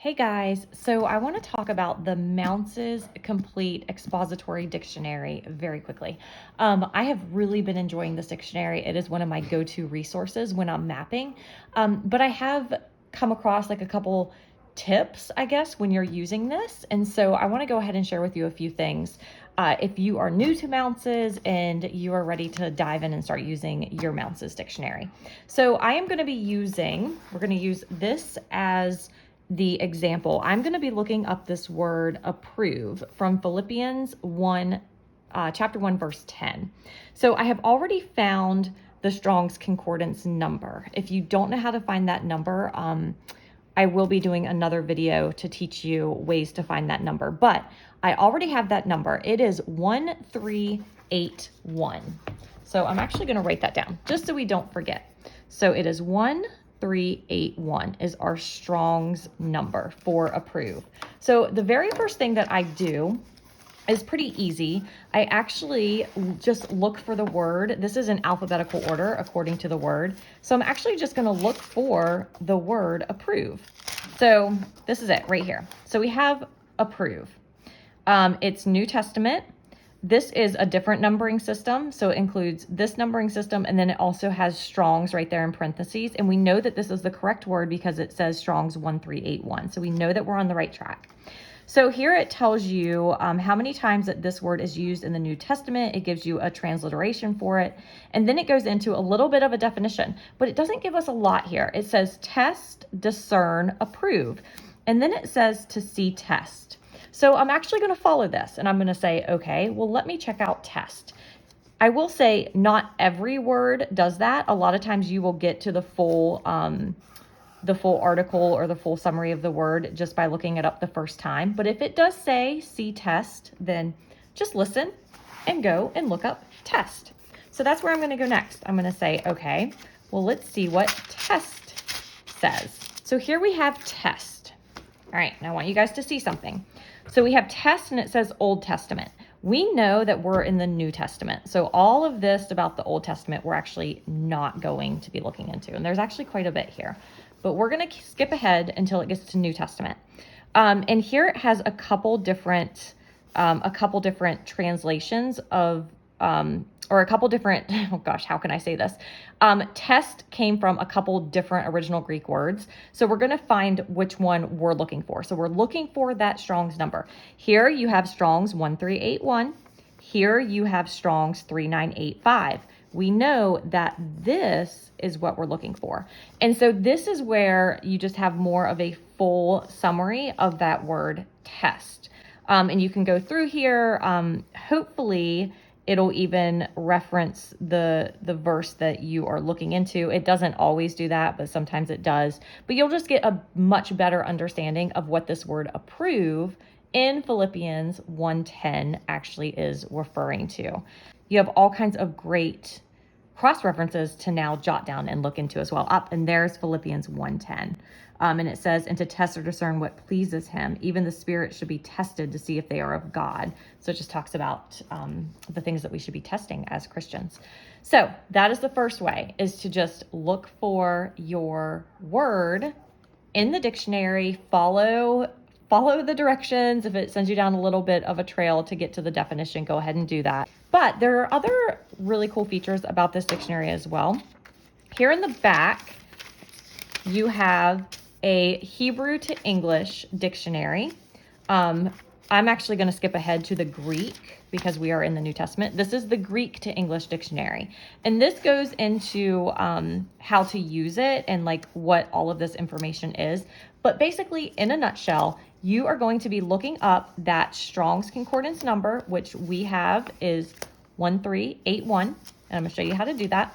Hey guys, so I want to talk about the Mounce's Complete Expository Dictionary very quickly. I have really been enjoying this dictionary. It is one of my go-to resources when I'm mapping, but I have come across like a couple tips, I guess, when you're using this. And so I want to go ahead and share with you a few things. If you are new to Mounce's and you are ready to dive in and start using your Mounce's dictionary. So I am going to be we're going to use this as the example. I'm going to be looking up this word approve from Philippians 1, chapter 1, verse 10. So I have already found the Strong's Concordance number. If you don't know how to find that number, I will be doing another video to teach you ways to find that number, but I already have that number. It is 1381. So I'm actually going to write that down just so we don't forget. So it is 1381 is our Strong's number for approve. So the very first thing that I do is pretty easy. I actually just look for the word. This is in alphabetical order according to the word. So I'm actually just going to look for the word approve. So this is it right here. So we have approve. It's New Testament. This is a different numbering system. So it includes this numbering system, and then it also has Strong's right there in parentheses. And we know that this is the correct word because it says Strong's 1381. So we know that we're on the right track. So here it tells you how many times that this word is used in the New Testament. It gives you a transliteration for it. And then it goes into a little bit of a definition, but it doesn't give us a lot here. It says test, discern, approve. And then it says to see test. So I'm actually going to follow this and I'm going to say, okay, well, let me check out test. I will say not every word does that. A lot of times you will get to the full article or the full summary of the word just by looking it up the first time. But if it does say see test, then just listen and go and look up test. So that's where I'm going to go next. I'm going to say, okay, well, let's see what test says. So here we have test. All right, now I want you guys to see something. So we have test and it says Old Testament. We know that we're in the New Testament. So all of this about the Old Testament, we're actually not going to be looking into. And there's actually quite a bit here. But we're going to skip ahead until it gets to New Testament. And here it has a couple different translations of, or a couple different, oh gosh, how can I say this? Test came from a couple different original Greek words. So we're going to find which one we're looking for. So we're looking for that Strong's number. Here you have Strong's 1381. Here you have Strong's 3985. We know that this is what we're looking for. And so this is where you just have more of a full summary of that word test. And you can go through here. Hopefully it'll even reference the verse that you are looking into. It doesn't always do that, but sometimes it does. But you'll just get a much better understanding of what this word approve in Philippians 1:10 actually is referring to. You have all kinds of great cross references to now jot down and look into as well. Up and there's Philippians 1:10. And it says, and to test or discern what pleases him, even the spirit should be tested to see if they are of God. So it just talks about the things that we should be testing as Christians. So that is the first way, is to just look for your word in the dictionary, follow the directions. If it sends you down a little bit of a trail to get to the definition, go ahead and do that. But there are other really cool features about this dictionary as well. Here in the back, you have a Hebrew to English dictionary. I'm actually going to skip ahead to the Greek because we are in the New Testament. This is the Greek to English dictionary. And this goes into how to use it and like what all of this information is. But basically, in a nutshell, you are going to be looking up that Strong's Concordance number, which we have is 1381. And I'm going to show you how to do that.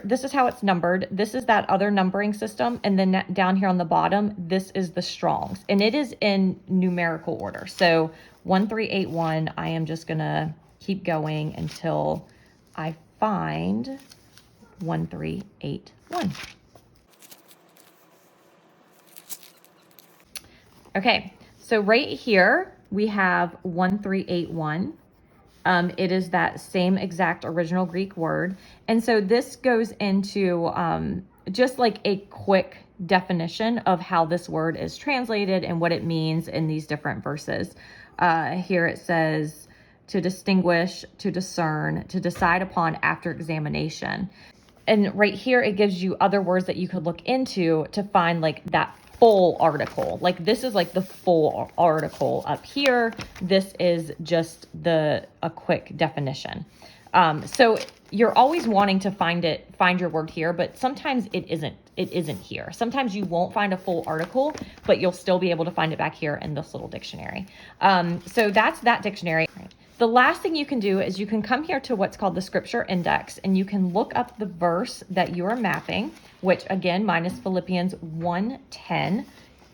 This is how it's numbered. This is that other numbering system. And then down here on the bottom, this is the Strong's. And it is in numerical order. So 1381, I am just going to keep going until I find 1381. Okay, so right here we have 1381. It is that same exact original Greek word. And so this goes into just like a quick definition of how this word is translated and what it means in these different verses. Here it says to distinguish, to discern, to decide upon after examination. And right here, it gives you other words that you could look into to find like that full article. Like this is like the full article up here. This is just a quick definition. So you're always wanting to find your word here, but sometimes it isn't here. Sometimes you won't find a full article, but you'll still be able to find it back here in this little dictionary. So that's that dictionary. The last thing you can do is you can come here to what's called the scripture index, and you can look up the verse that you are mapping, which again, mine is Philippians 1:10.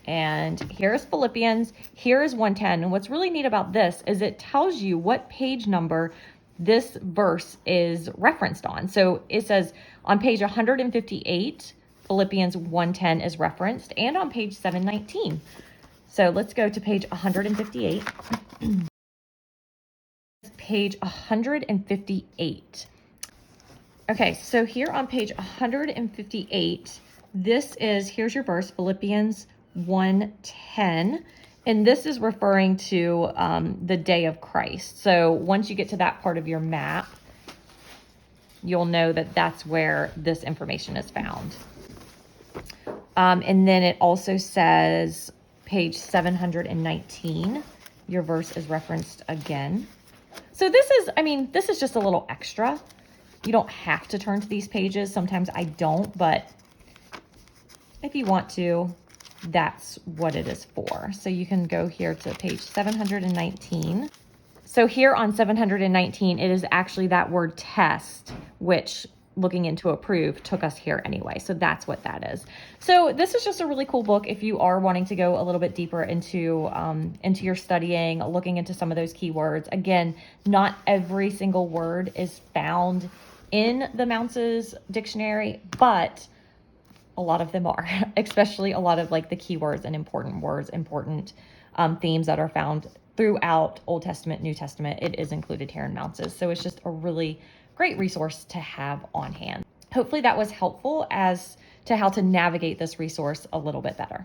And here's Philippians, here is 1:10. And what's really neat about this is it tells you what page number this verse is referenced on. So it says on page 158, Philippians 1:10 is referenced, and on page 719. So let's go to page 158. Page 158. Okay, so here on page 158, here's your verse, Philippians 1:10, and this is referring to the day of Christ. So once you get to that part of your map, you'll know that that's where this information is found. And then it also says page 719, your verse is referenced again. So this is just a little extra. You don't have to turn to these pages. Sometimes I don't, but if you want to, that's what it is for. So you can go here to page 719. So here on 719, it is actually that word test, which looking into approve took us here anyway. So that's what that is. So this is just a really cool book if you are wanting to go a little bit deeper into your studying, looking into some of those keywords. Again, not every single word is found in the Mounce's dictionary, but a lot of them are, especially a lot of like the keywords and important words, important themes that are found throughout Old Testament, New Testament. It is included here in Mounce's. So it's just a really great resource to have on hand. Hopefully that was helpful as to how to navigate this resource a little bit better.